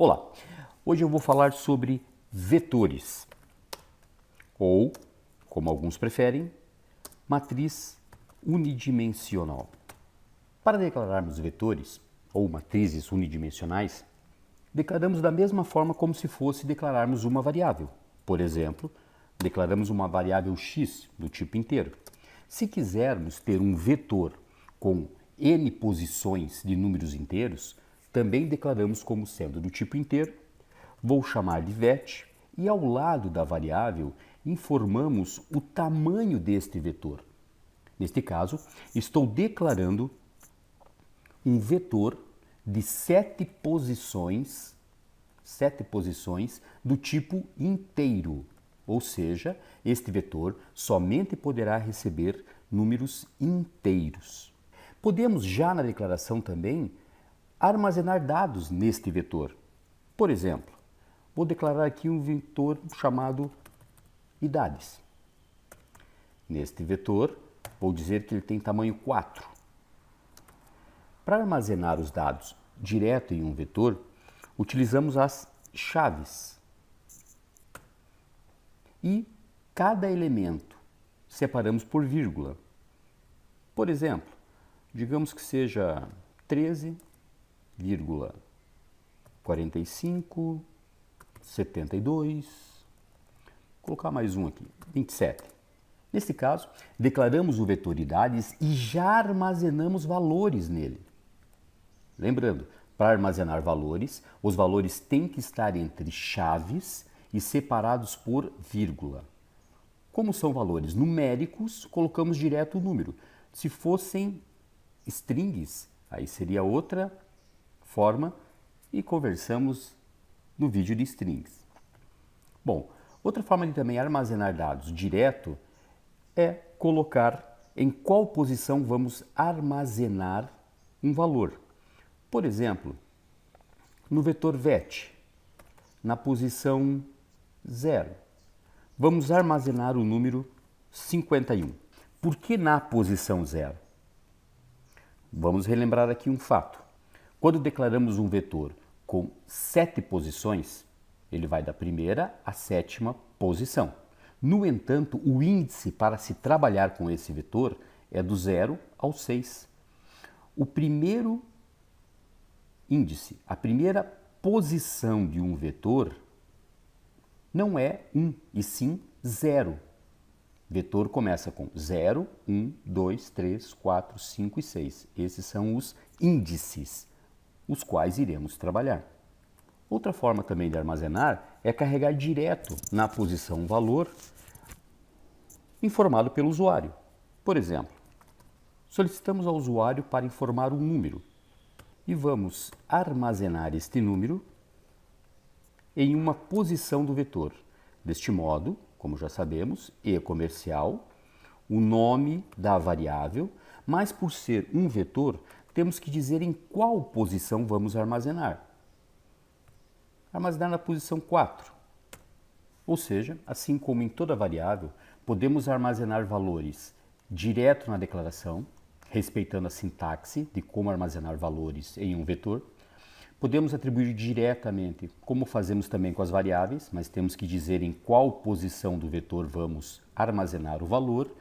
Olá, hoje eu vou falar sobre vetores, ou, como alguns preferem, matriz unidimensional. Para declararmos vetores, ou matrizes unidimensionais, declaramos da mesma forma como se fosse declararmos uma variável. Por exemplo, declaramos uma variável x do tipo inteiro. Se quisermos ter um vetor com n posições de números inteiros, também declaramos como sendo do tipo inteiro, vou chamar de vet, e ao lado da variável informamos o tamanho deste vetor. Neste caso, estou declarando um vetor de 7 posições do tipo inteiro, ou seja, este vetor somente poderá receber números inteiros. Podemos já na declaração também armazenar dados neste vetor. Por exemplo, vou declarar aqui um vetor chamado idades. Neste vetor, vou dizer que ele tem tamanho 4. Para armazenar os dados direto em um vetor, utilizamos as chaves. E cada elemento separamos por vírgula. Por exemplo, digamos que seja 13,45, 72, vou colocar mais um aqui, 27. Nesse caso, declaramos o vetor idades e já armazenamos valores nele. Lembrando, para armazenar valores, os valores têm que estar entre chaves e separados por vírgula. Como são valores numéricos, colocamos direto o número. Se fossem strings, aí seria outra forma e conversamos no vídeo de strings. Bom, outra forma de também armazenar dados direto é colocar em qual posição vamos armazenar um valor. Por exemplo, no vetor vet, na posição 0, vamos armazenar o número 51. Por que na posição 0? Vamos relembrar aqui um fato. Quando declaramos um vetor com 7 posições, ele vai da primeira à 7ª posição. No entanto, o índice para se trabalhar com esse vetor é do 0 ao 6. O primeiro índice, a primeira posição de um vetor não é 1, e sim 0. Vetor começa com 0, 1, 2, 3, 4, 5 e 6. Esses são os índices, os quais iremos trabalhar. Outra forma também de armazenar é carregar direto na posição valor informado pelo usuário. Por exemplo, solicitamos ao usuário para informar um número e vamos armazenar este número em uma posição do vetor. Deste modo, como já sabemos, E comercial, o nome da variável, mas por ser um vetor, temos que dizer em qual posição vamos armazenar. Armazenar na posição 4. Ou seja, assim como em toda variável, podemos armazenar valores direto na declaração, respeitando a sintaxe de como armazenar valores em um vetor. Podemos atribuir diretamente, como fazemos também com as variáveis, mas temos que dizer em qual posição do vetor vamos armazenar o valor.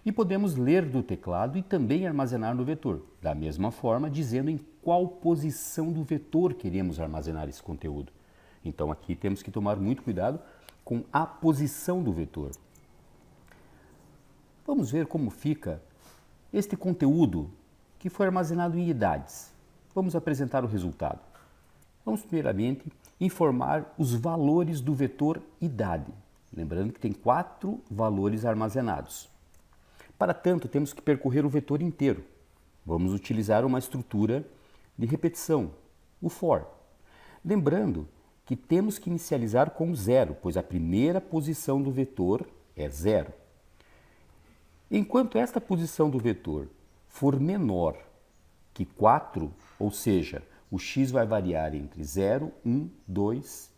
E podemos ler do teclado e também armazenar no vetor, da mesma forma, dizendo em qual posição do vetor queremos armazenar esse conteúdo. Então aqui temos que tomar muito cuidado com a posição do vetor. Vamos ver como fica este conteúdo que foi armazenado em idades. Vamos apresentar o resultado. Vamos primeiramente informar os valores do vetor idade. Lembrando que tem 4 valores armazenados. Para tanto, temos que percorrer o vetor inteiro. Vamos utilizar uma estrutura de repetição, o for. Lembrando que temos que inicializar com 0, pois a primeira posição do vetor é 0. Enquanto esta posição do vetor for menor que 4, ou seja, o x vai variar entre 0, 1, 2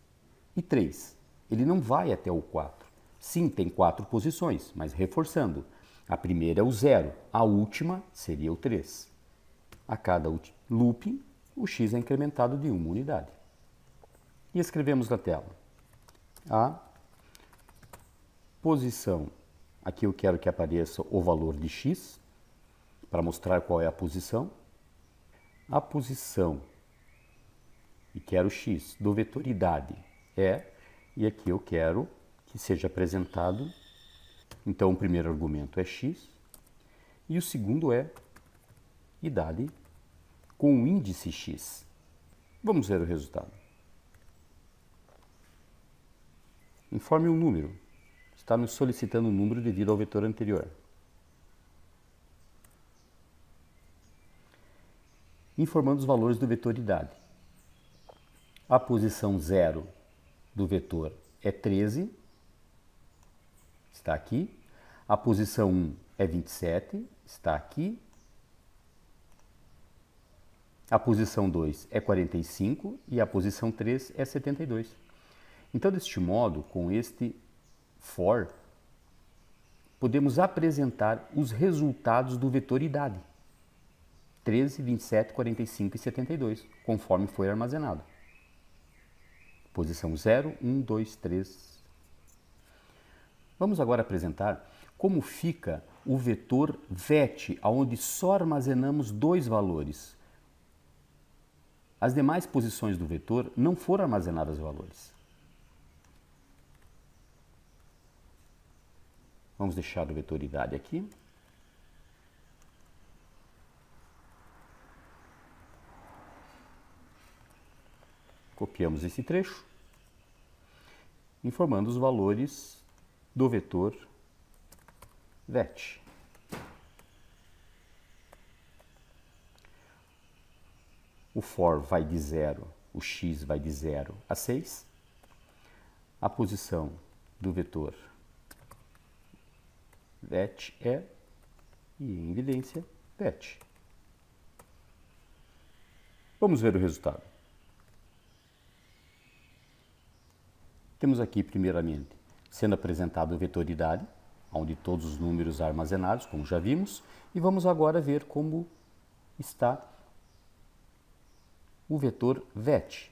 e 3. Ele não vai até o 4. Sim, tem 4 posições, mas reforçando. A primeira é o 0, a última seria o 3. A cada looping, o x é incrementado de 1 unidade. e escrevemos na tela. A posição, aqui eu quero que apareça o valor de x, para mostrar qual é a posição. A posição, e quero x, do vetor idade é, e aqui eu quero que seja apresentado, então o primeiro argumento é x, e o segundo é idade com o índice x. Vamos ver o resultado. Informe um número. Está nos solicitando um número devido ao vetor anterior. Informando os valores do vetor idade. A posição 0 do vetor é 13, está aqui. A posição 1 é 27, está aqui. A posição 2 é 45 e a posição 3 é 72. Então, deste modo, com este for, podemos apresentar os resultados do vetor idade. 13, 27, 45 e 72, conforme foi armazenado. Posição 0, 1, 2, 3. Vamos agora apresentar como fica o vetor vet, onde só armazenamos dois valores. As demais posições do vetor não foram armazenadas valores. Vamos deixar o vetor idade aqui. Copiamos esse trecho, informando os valores do vetor vet. O for vai de 0, o x vai de 0 a 6. A posição do vetor vet é, e em evidência, vet. Vamos ver o resultado. Temos aqui, primeiramente, sendo apresentado o vetor idade, onde todos os números armazenados, como já vimos, e vamos agora ver como está o vetor vet.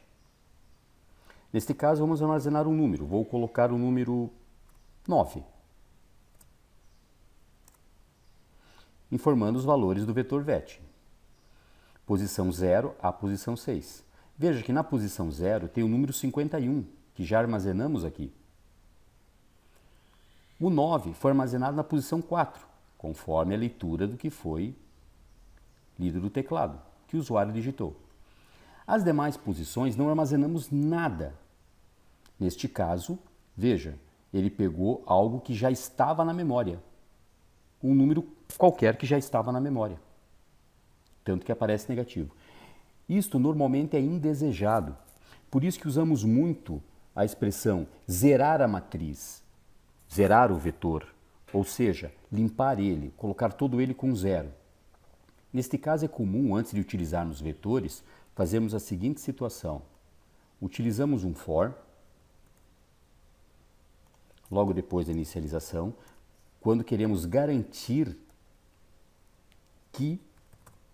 Neste caso, vamos armazenar um número. Vou colocar o número 9, informando os valores do vetor vet. Posição 0 a posição 6. Veja que na posição 0 tem o número 51, que já armazenamos aqui. O 9 foi armazenado na posição 4, conforme a leitura do que foi lido do teclado, que o usuário digitou. As demais posições não armazenamos nada. Neste caso, veja, ele pegou algo que já estava na memória. Um número qualquer que já estava na memória. Tanto que aparece negativo. Isto normalmente é indesejado. Por isso que usamos muito a expressão zerar a matriz, zerar o vetor, ou seja, limpar ele, colocar todo ele com zero. Neste caso é comum, antes de utilizarmos vetores, fazermos a seguinte situação. Utilizamos um for, logo depois da inicialização, quando queremos garantir que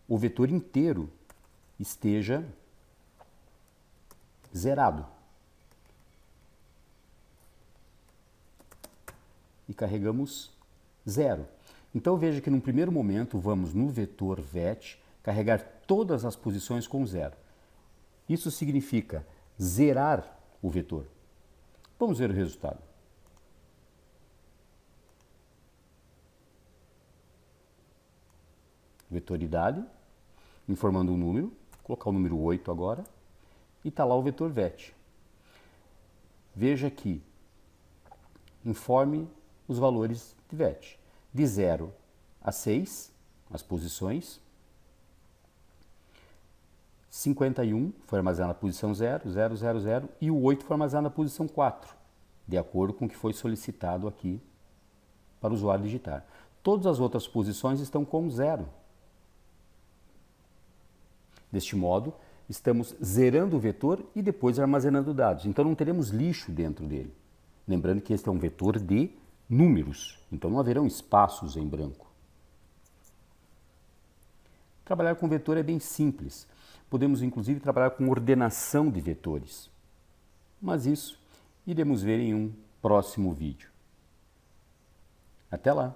o vetor inteiro esteja zerado. E carregamos 0. Então veja que num primeiro momento vamos no vetor vet carregar todas as posições com 0. Isso significa zerar o vetor. Vamos ver o resultado. Vetor idade, informando um número, vou colocar o número 8 agora, e está lá o vetor vet. Veja aqui, informe os valores de vet. De 0 a 6, as posições. 51 foi armazenado na posição 0, 0, 0, 0, e o 8 foi armazenado na posição 4, de acordo com o que foi solicitado aqui para o usuário digitar. Todas as outras posições estão com 0. Deste modo, estamos zerando o vetor e depois armazenando dados. Então não teremos lixo dentro dele. Lembrando que este é um vetor de números, então não haverão espaços em branco. Trabalhar com vetor é bem simples. Podemos inclusive trabalhar com ordenação de vetores. mas isso iremos ver em um próximo vídeo. Até lá!